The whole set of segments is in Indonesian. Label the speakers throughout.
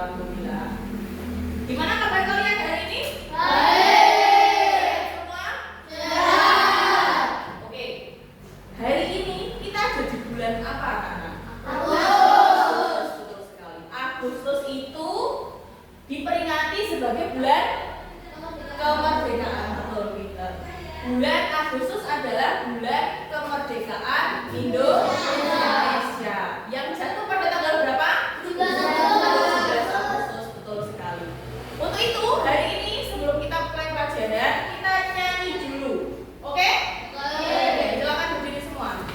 Speaker 1: Alhamdulillah. Gimana kabar kalian hari ini?
Speaker 2: Baik.
Speaker 1: Semua?
Speaker 2: Sehat.
Speaker 1: Oke. Hari ini kita ada di bulan apa, anak-anak?
Speaker 2: Agustus.
Speaker 1: Betul sekali. Agustus itu diperingati sebagai bulan kemerdekaan. Betul, Peter. Bulan Agustus adalah bulan kemerdekaan Indonesia yang jatuh pada tanggal berapa? 17 Agustus. Betul sekali. Untuk itu hari ini sebelum kita mulai pelajaran kita nyanyi dulu. Oke? Oke, silakan berdiri semua.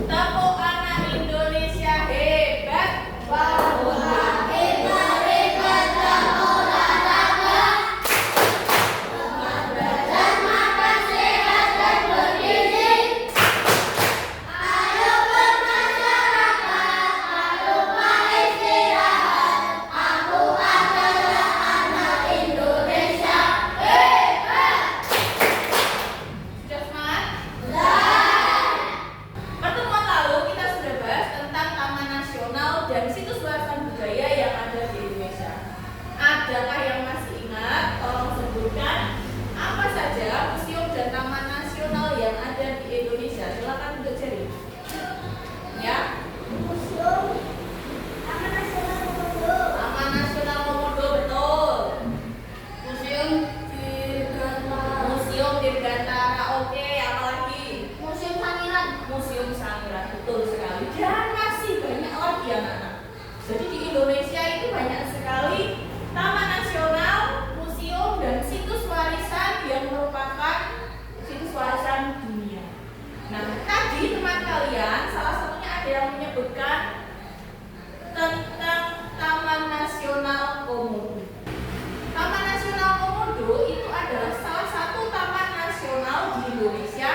Speaker 1: Tepuk anak Indonesia hebat. Sudah semangat? Pertemuan lalu kita sudah bahas tentang Taman Nasional dan situs warisan budaya yang ada di Indonesia. Adakah yang masih ingat? Tolong sebutkan apa saja museum dan taman nasional yang ada di Indonesia. Silakan untuk jari. Ya. Taman Nasional Komodo, betul. Museum Dirgantara, oke. Apalagi? Museum Sangiran, betul sekali. Dan masih banyak lagi anak-anak. Jadi di Indonesia itu banyak sekali taman nasional, museum, dan situs warisan yang merupakan situs warisan dunia. Nah, tadi teman kalian salah satunya ada yang menyebutkan tentang Taman Nasional Komodo. Taman Nasional Komodo itu adalah salah satu taman nasional di Indonesia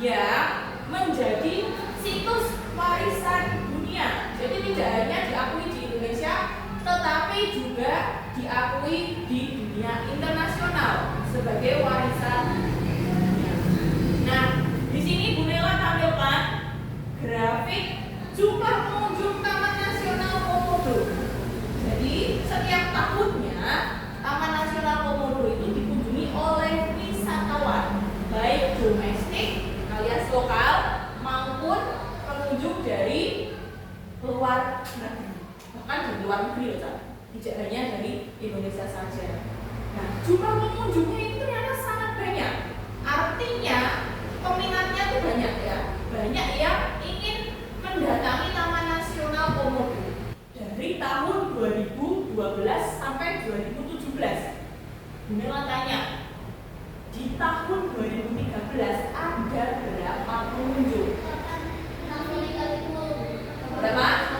Speaker 1: yang menjadi situs warisan dunia. Jadi tidak hanya diakui di Indonesia, tetapi juga diakui di dunia internasional sebagai warisan dunia. Nah, di sini Bu Nela tampilkan grafik jumlah pengunjung Taman Nasional Komodo. Jadi setiap tahunnya Taman Nasional Komodo itu dikunjungi oleh wisatawan, baik domestik alias lokal maupun pengunjung dari luar negeri, bahkan dari luar negeri loh, tidak hanya dari Indonesia saja. Nah, jumlah pengunjungnya itu ternyata sangat banyak. Artinya peminatnya tuh banyak ya, banyak yang ingin mendatangi Taman Nasional Komodo dari tahun 2012 sampai 2017. Bunela tanya, di tahun 2013 ada berapa pengunjung? Berapa?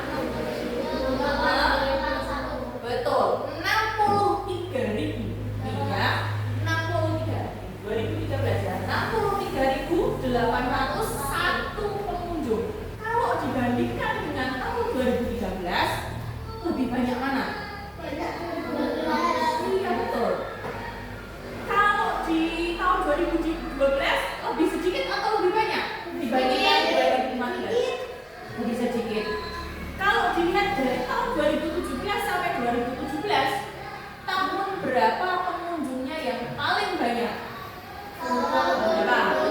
Speaker 1: Betul, 63.000. Iya, 63.000. 2013 ya, 63.801 pengunjung. Kalau dibandingkan dengan tahun 2013, lebih banyak mana? Iya, betul. Kalau di tahun 2012 lebih sedikit atau lebih banyak dibandingkan 2015? Lebih sedikit. Kalau dilihat dari tahun 2017 sampai 2017, tahun berapa pengunjungnya yang paling banyak? Berapa?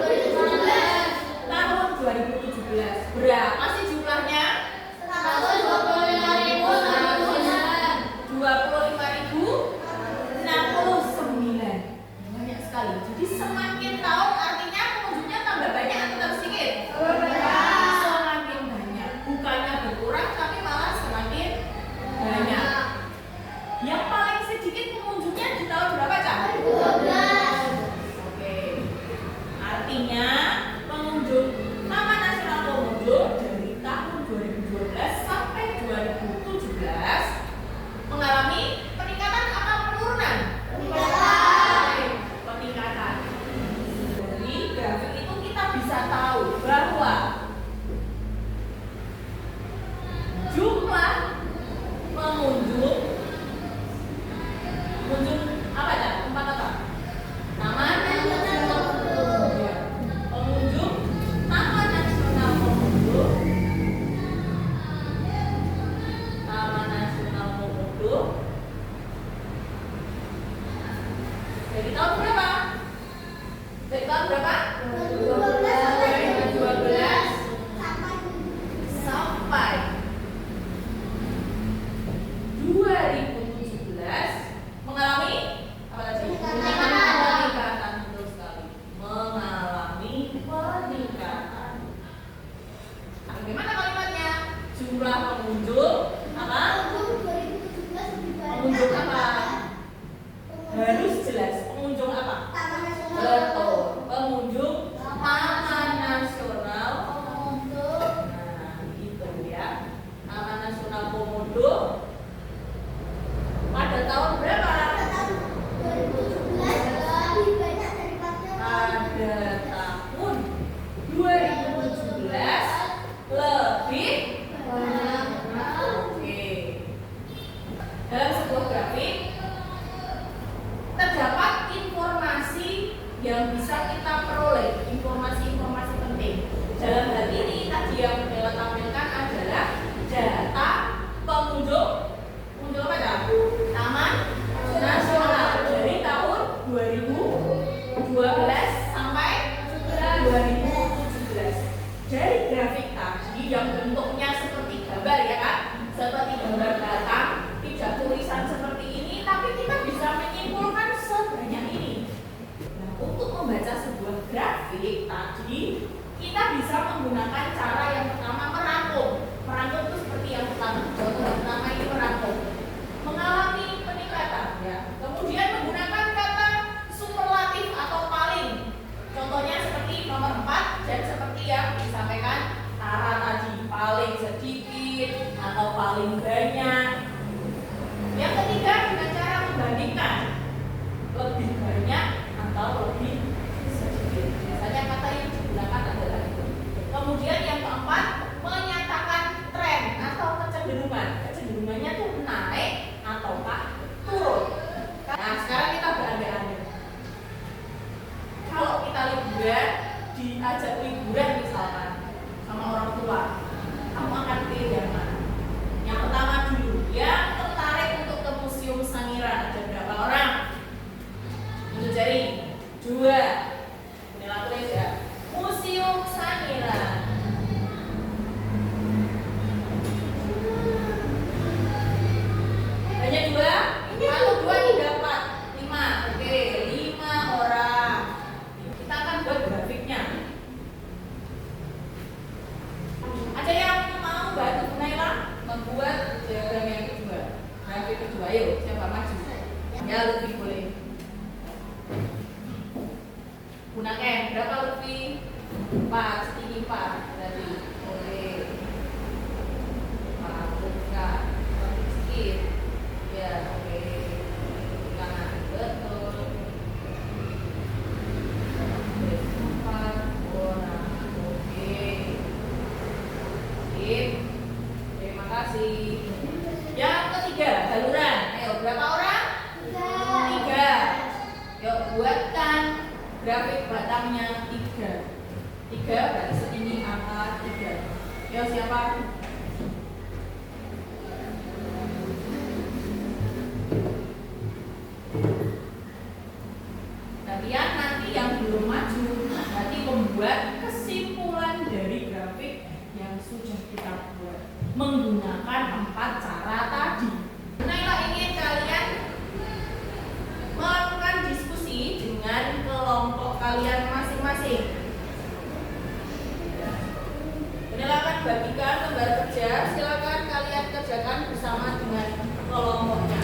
Speaker 1: Tahun 2017. Berapa sih jumlahnya? 25.069. Banyak sekali. Jadi semakin tahun artinya pengunjungnya tambah banyak atau tambah sedikit? jumlah pengunjung apa? Pengunjung apa? Harus jelas. Pengunjung apa? Betul. Pengunjung Taman Nasional. Nah, itu ya. Taman Nasional Komodo. Pada tahun berapa? Pada tahun 2017 lebih. Oke. Dalam sebuah grafik terdapat informasi yang bisa kita peroleh, informasi-informasi penting. Dalam hal ini tadi yang Bella tampilkan adalah data pengunjung apa ya? Taman Nasional dari tahun 2012 sampai 2017. Dari grafik tadi yang bentuknya seperti gambar ya kan? Seperti gambar batang, tidak tulisan seperti ini, tapi kita bisa menyimpulkan sebanyak ini. Nah, untuk membaca sebuah grafik tadi, kita bisa menggunakan cara yang pertama merangkum. Merangkum itu seperti yang pertama. Contoh pertama ini merangkum. Mengalami peningkatan ya. Kemudian menggunakan kata superlatif atau paling. Contohnya seperti nomor 4 dan seperti yang disampaikan Tara tadi, paling sedikit atau paling banyak. Yang ketiga dengan cara membandingkan, lebih banyak atau lebih sedikit. Biasanya kata yang digunakan adalah itu. Kemudian yang keempat, menyatakan tren atau kecenderungan. Kecenderungannya tuh naik ataukah turun. Nah, sekarang kita berandai-andai. Kalau kita liburan, diajak liburan misalkan sama orang tua, kamu akan pilih yang mana? Yang pertama dulu, yang tertarik untuk ke Museum Sangiran. Ada berapa orang? Untuk jari 2. Ini tulis ya. Museum Sangiran. Hanya 2? Kalau 2 tidak 4, 5. Oke, 5 orang. Kita akan buat grafiknya. Ada yang mau bantu Naila membuat diagram yang kedua? Grafik kedua, ayo siapa maju? Ya, lebih boleh. Gunakan berapa lebih? 4, setinggi 4 berarti. Oke. 4 buka sedikit. Ya, oke. Kanan betul. 4 orang. Oke. Sip. Terima kasih. Yang ketiga, baluran. Ayo, berapa orang? 3. Yuk, buatkan grafik batangnya 3. 3 berarti setinggi angka 3. Yuk, siapa? Kalian nanti yang belum maju nanti membuat kesimpulan dari grafik yang sudah kita buat menggunakan 4 cara tadi. Naila ingin kalian melakukan diskusi dengan kelompok kalian masing-masing. Silakan bagikan lembar kerja, silakan kalian kerjakan bersama dengan kelompoknya.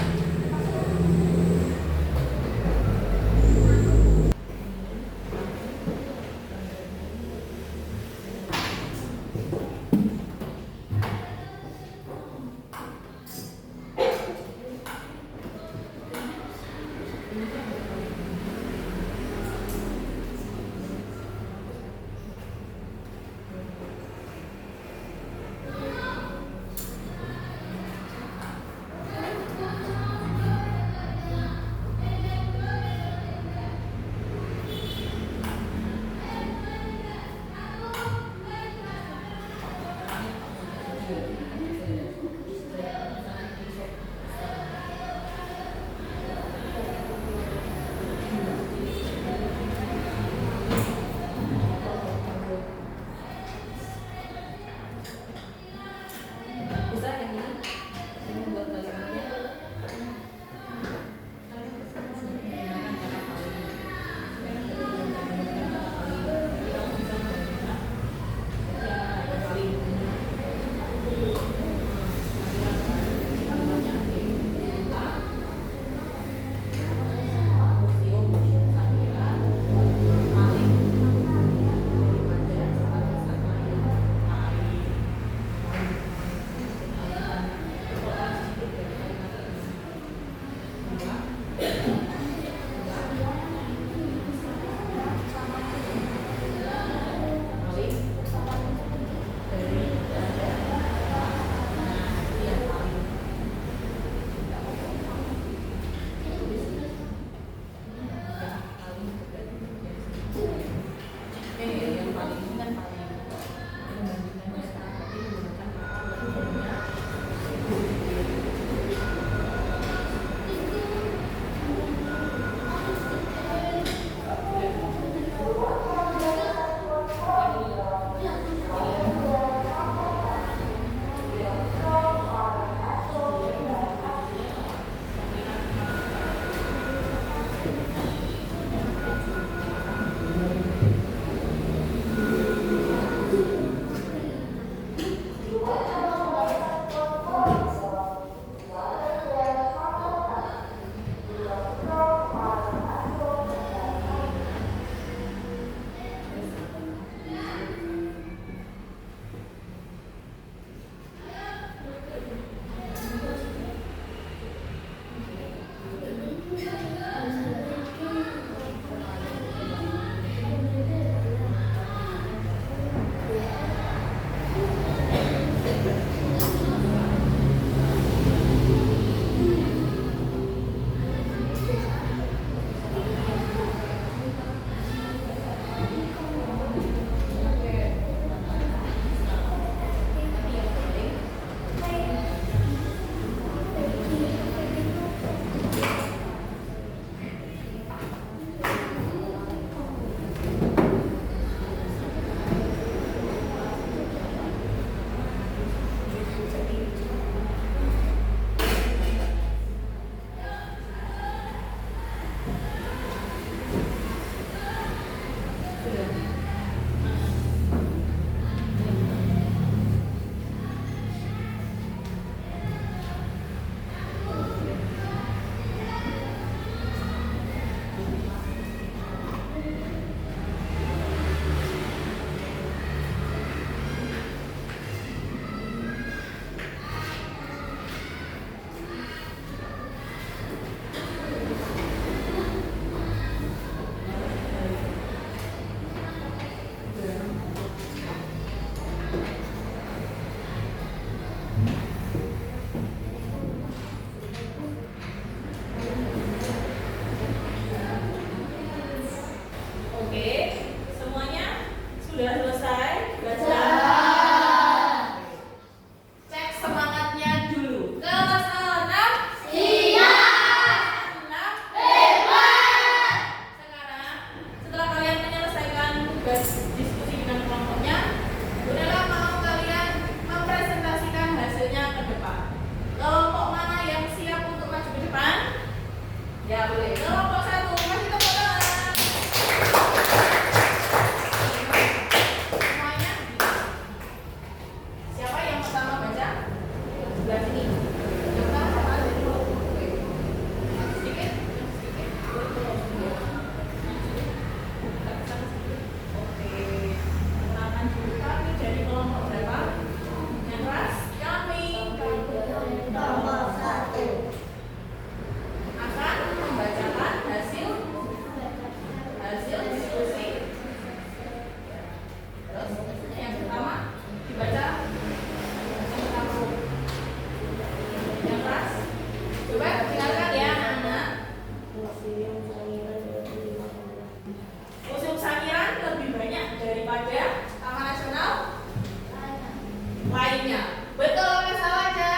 Speaker 1: lainnya. Betul apa salah aja?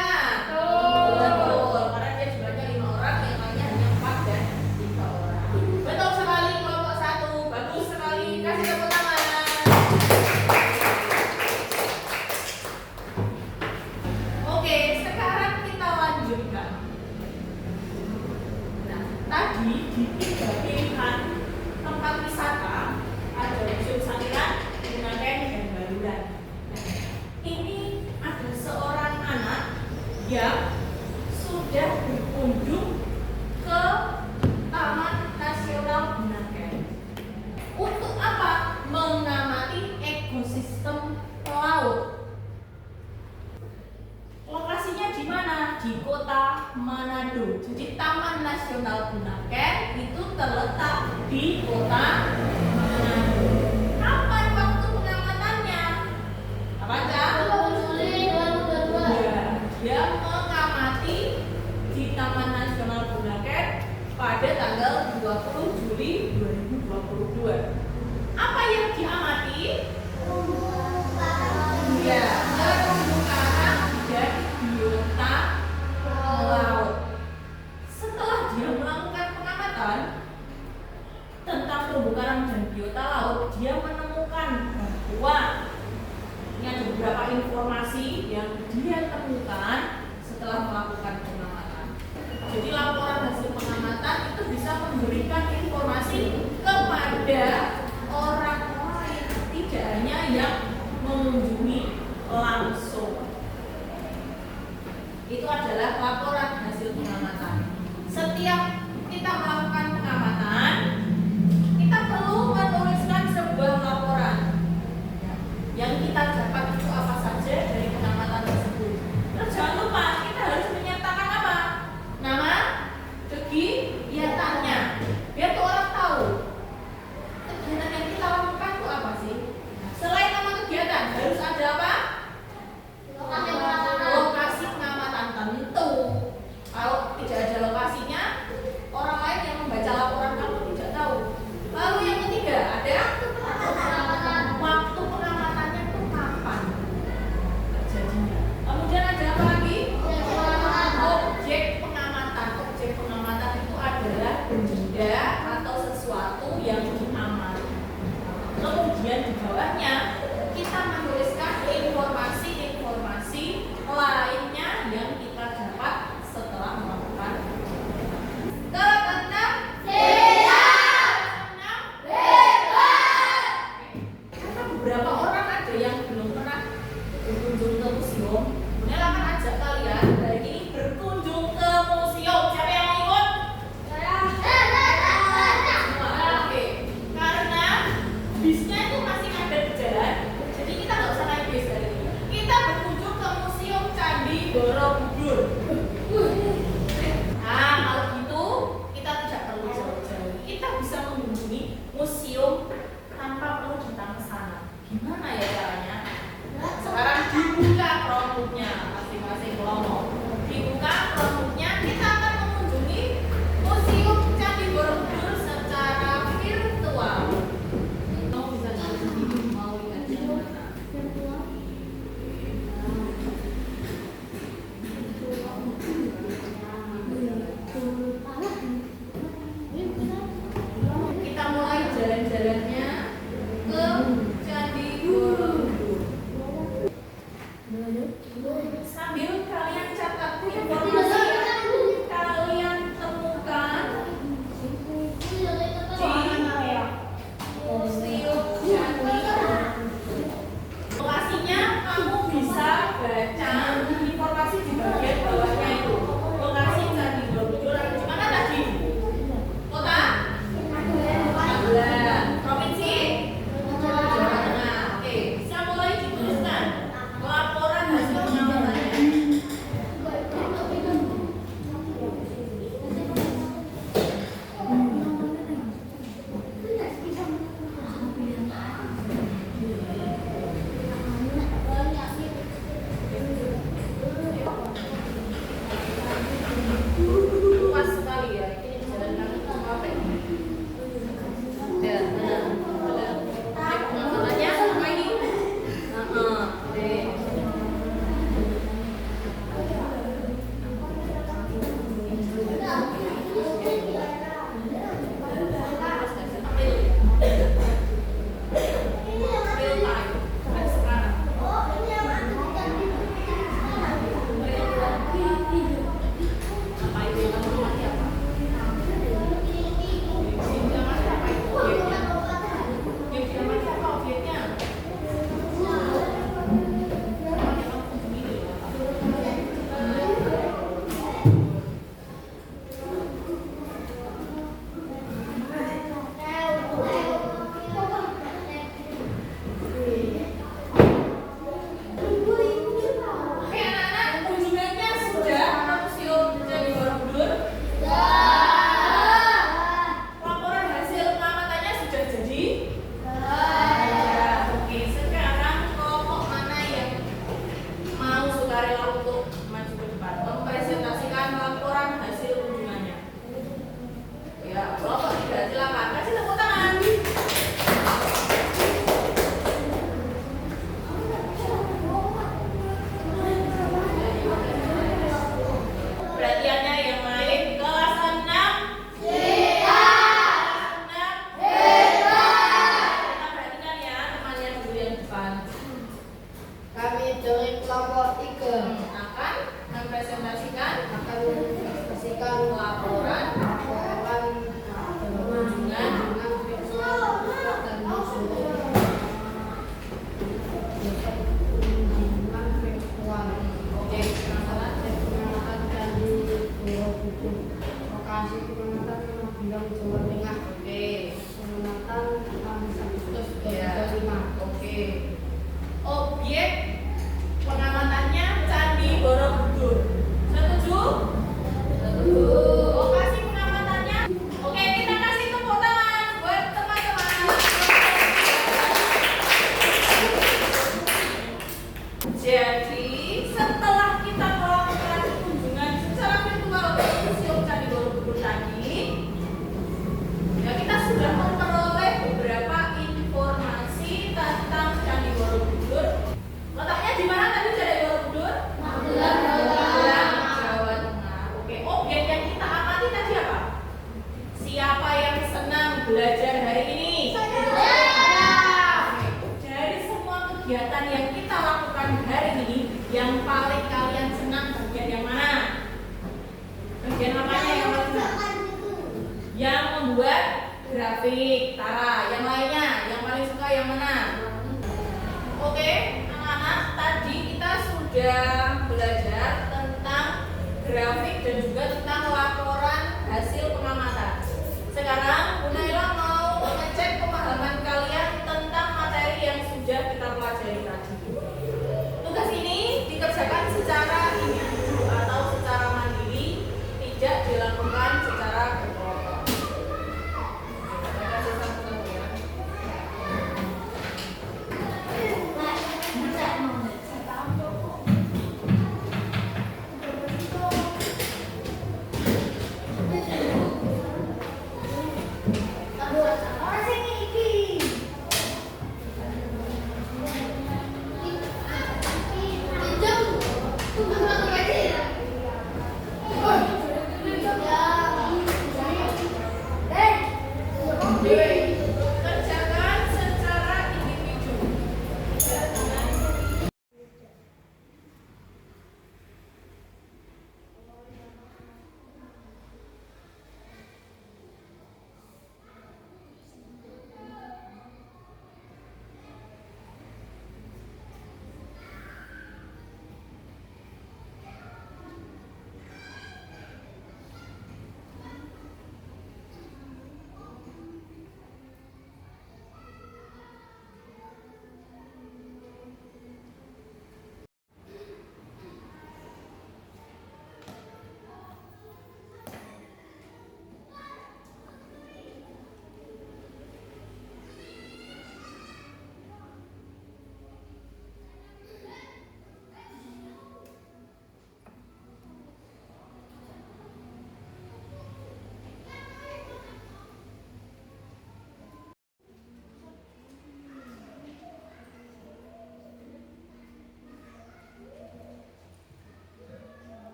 Speaker 1: Betul. Karena dia jumlahnya 5 orang, yang lainnya hanya 4 dan 3 orang. Betul sekali kelompok 1. Bagus sekali. Kasih tepuk tangan. Oke, sekarang kita lanjutkan. Nah, tadi di 3 pilihan tempat wisata ada Museum Sangiran, Bunaken, dan Baluran. Ini ada seorang anak yang sudah berkunjung ke Taman Nasional Bunaken. Untuk apa? Mengamati ekosistem laut. Lokasinya di mana? Di kota Manado. Jadi Taman Nasional Bunaken itu terletak di kota Manado. Kapan waktu pengamatannya? Apa aja?
Speaker 2: 20 Juli 2022.
Speaker 1: Ya, dia mengamati di Taman Nasional Bunaken pada tanggal 20 Juli 2022. Apa yang diamati? Ya, terumbu karang dan biota laut. Setelah dia melakukan pengamatan tentang terumbu karang dan biota laut, dia menemukan bahwa ini ada beberapa informasi yang dia temukan setelah melakukan pengamatan. Jadi laporan hasil pengamatan itu bisa memberikan informasi kepada orang lain, tidak hanya yang mengunjungi langsung. Itu adalah laporan hasil pengamatan. Setiap kita melakukan pengamatan, kita perlu menuliskan sebuah laporan. Yang kita dapat itu apa saja dari pengamatan tersebut. Terus jangan lupa kita harus menyertakan apa? Nama kegiatannya, biar tuh orang tahu kegiatan yang kita lakukan itu apa sih. Selain nama kegiatan harus ada apa? Lokasi pengamatan tentu. Kalau tidak ada lokasinya, orang lain yang maju ke depan, mempresentasikan laporan hasil kunjungannya. Ya, kelompok 3 silakan kasih tepuk tangan. Perhatiannya yang lain kelas 6. Kita perhatikan ya temannya dulu yang depan.
Speaker 2: Kami dari kelompok 3
Speaker 1: Akan mempresentasikan
Speaker 2: laporan kunjungan virtual pusat dan museum. Kunjungan virtual.
Speaker 1: Oke, masalah
Speaker 2: Pengamatan Candi Borobudur. Lokasi pengamatan Magelang, Jawa Tengah.
Speaker 1: oke.
Speaker 2: Pengamatan 6 Agustus
Speaker 1: Ya.
Speaker 2: 2005.
Speaker 1: Oke. Objek pengamatannya Candi Borobudur. Setuju? Setuju. Lokasi pengamatannya. Oke, kita kasih tepuk tangan buat teman-teman. Jadi, setelah kita melakukan kunjungan secara virtual ke Museum Candi Borobudur tadi, ya kita sudah memperoleh beberapa informasi tentang Candi Borobudur. Letaknya di mana tadi Candi Borobudur? Magelang, Jawa Tengah. Oke, objek yang kita amati tadi apa? Siapa yang senang belajar hari ini? Dari semua kegiatan yang kita lakukan hari ini, yang paling kalian senang bagian yang mana? Bagian apanya yang paling senang? Yang membuat grafik, Tara. Yang lainnya, yang paling suka yang mana? Oke, anak-anak, tadi kita sudah belajar tentang grafik dan juga tentang laporan hasil pengamatan. Sekarang Bu Naila mau mengecek pemahaman kalian tentang materi yang sudah kita pelajari tadi. Tugas ini dikerjakan secara individu atau secara mandiri, tidak dilakukan secara berkelompok. Kita kasih satu-satu ya.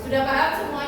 Speaker 1: Sudah paham semua?